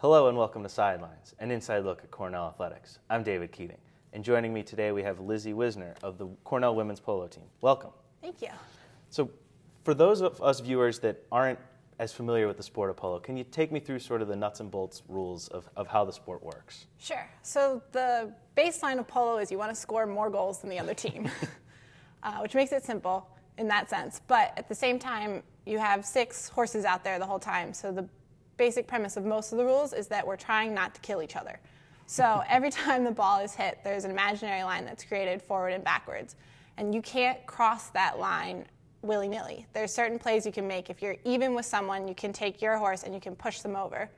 Hello and welcome to Sidelines, an inside look at Cornell athletics. I'm David Keating, and joining me today we have Lizzie Wisner of the Cornell women's polo team. Welcome. Thank you. So for those of us viewers that aren't as familiar with the sport of polo, can you take me through sort of the nuts and bolts rules of how the sport works? Sure. So the baseline of polo is you want to score more goals than the other team, which makes it simple in that sense. But at the same time, you have 6 horses out there the whole time. So the basic premise of most of the rules is that we're trying not to kill each other. So every time the ball is hit, there's an imaginary line that's created forward and backwards. And you can't cross that line willy-nilly. There's certain plays you can make. If you're even with someone, you can take your horse and you can push them over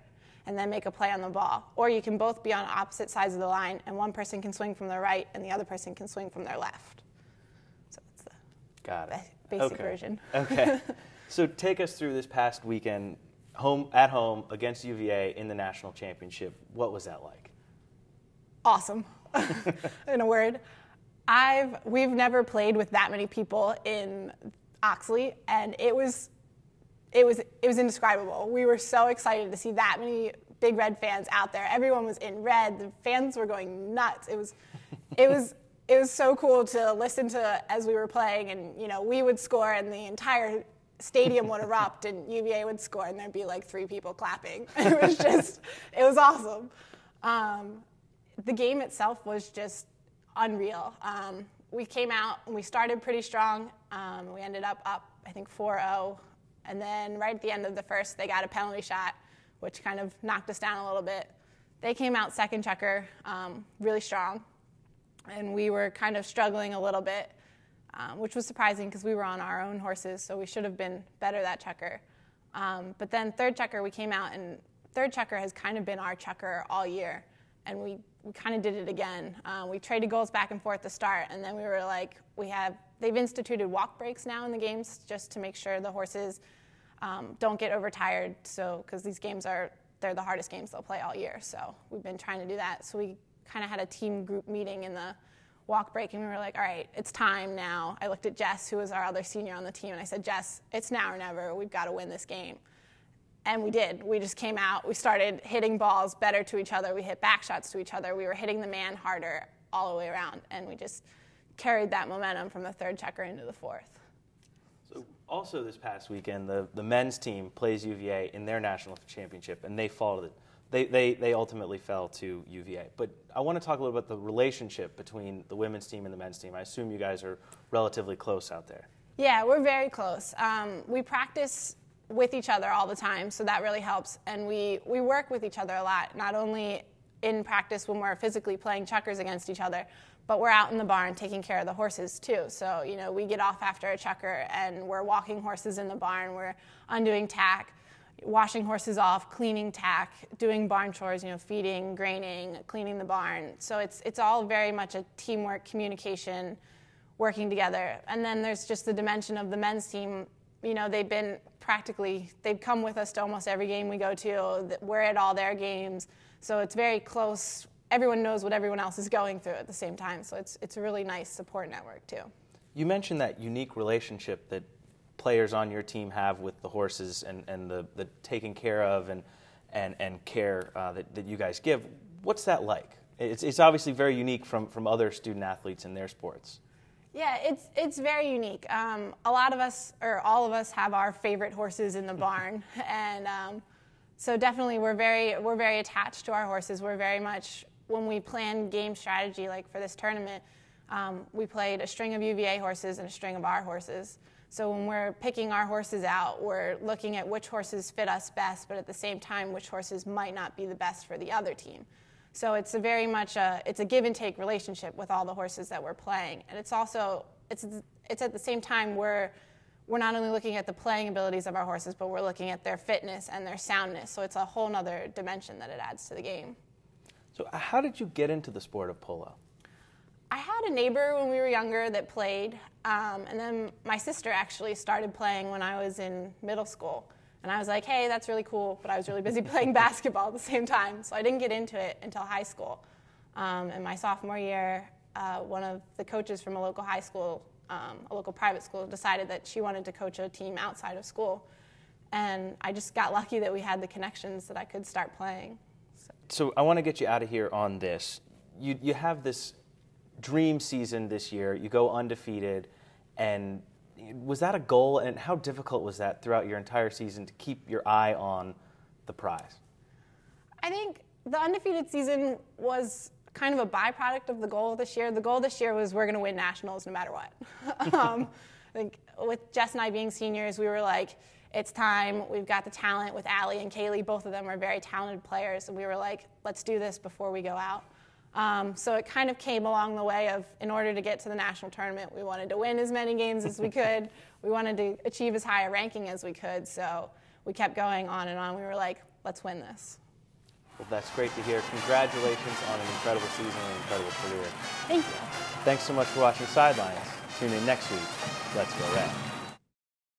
and then make a play on the ball. Or you can both be on opposite sides of the line and one person can swing from their right and the other person can swing from their left. So that's the basic version. Okay. So take us through this past weekend, at home against UVA in the national championship. What was that like? Awesome, in a word. We've never played with that many people in Oxley, and it was indescribable. We were so excited to see that many Big Red fans out there. Everyone was in red. The fans were going nuts. It was so cool to listen to as we were playing, and we would score, and the entire stadium would erupt, and UVA would score, and there'd be like 3 people clapping. It was awesome. The game itself was just unreal. We came out and we started pretty strong. We ended up, I think, 4-0. And then right at the end of the first, they got a penalty shot, which kind of knocked us down a little bit. They came out second checker, really strong. And we were kind of struggling a little bit, which was surprising because we were on our own horses, so we should have been better that checker. But then third checker, we came out, and third checker has kind of been our checker all year. And we kind of did it again. We traded goals back and forth to start, and then we were like, they've instituted walk breaks now in the games just to make sure the horses don't get overtired. So, because these games they're the hardest games they'll play all year. So we've been trying to do that. So we kind of had a team group meeting in the walk break, and we were like, all right, it's time now. I looked at Jess, who was our other senior on the team, and I said, Jess, it's now or never. We've got to win this game. And we did. We just came out. We started hitting balls better to each other. We hit back shots to each other. We were hitting the man harder all the way around. And we just carried that momentum from the third checker into the fourth. So also this past weekend, the men's team plays UVA in their national championship, and they followed it. They ultimately fell to UVA. But I want to talk a little about the relationship between the women's team and the men's team. I assume you guys are relatively close out there. Yeah, we're very close. We practice with each other all the time, so that really helps. And we work with each other a lot, not only in practice when we're physically playing checkers against each other, but we're out in the barn taking care of the horses too. So, we get off after a checker and we're walking horses in the barn, we're undoing tack, washing horses off, cleaning tack, doing barn chores, feeding, graining, cleaning the barn. So it's all very much a teamwork, communication, working together. And then there's just the dimension of the men's team. They've come with us to almost every game we go to. We're at all their games. So it's very close. Everyone knows what everyone else is going through at the same time. So it's a really nice support network too. You mentioned that unique relationship that players on your team have with the horses and the taking care of and care that you guys give. What's that like? It's obviously very unique from other student athletes in their sports. Yeah, it's very unique. A lot of us, or all of us, have our favorite horses in the barn, and so definitely we're very attached to our horses. We're very much, when we plan game strategy, like for this tournament, we played a string of UVA horses and a string of our horses. So when we're picking our horses out, we're looking at which horses fit us best, but at the same time, which horses might not be the best for the other team. So it's very much it's a give and take relationship with all the horses that we're playing, and it's also it's at the same time we're not only looking at the playing abilities of our horses, but we're looking at their fitness and their soundness. So it's a whole nother dimension that it adds to the game. So how did you get into the sport of polo? I had a neighbor when we were younger that played, and then my sister actually started playing when I was in middle school. And I was like, hey, that's really cool, but I was really busy playing basketball at the same time, so I didn't get into it until high school. In my sophomore year, one of the coaches from a local high school, a local private school, decided that she wanted to coach a team outside of school. And I just got lucky that we had the connections that I could start playing. So I want to get you out of here on this. You have this dream season this year. You go undefeated, and was that a goal? And how difficult was that throughout your entire season to keep your eye on the prize? I think the undefeated season was kind of a byproduct of the goal this year. The goal this year was we're going to win nationals no matter what. I think with Jess and I being seniors, we were like, it's time. We've got the talent with Allie and Kaylee. Both of them are very talented players. And we were like, let's do this before we go out. So it kind of came along the way of, in order to get to the national tournament, we wanted to win as many games as we could. We wanted to achieve as high a ranking as we could. So we kept going on and on. We were like, let's win this. Well, that's great to hear. Congratulations on an incredible season and an incredible career. Thank you. Thanks so much for watching Sidelines. Tune in next week. Let's go Red.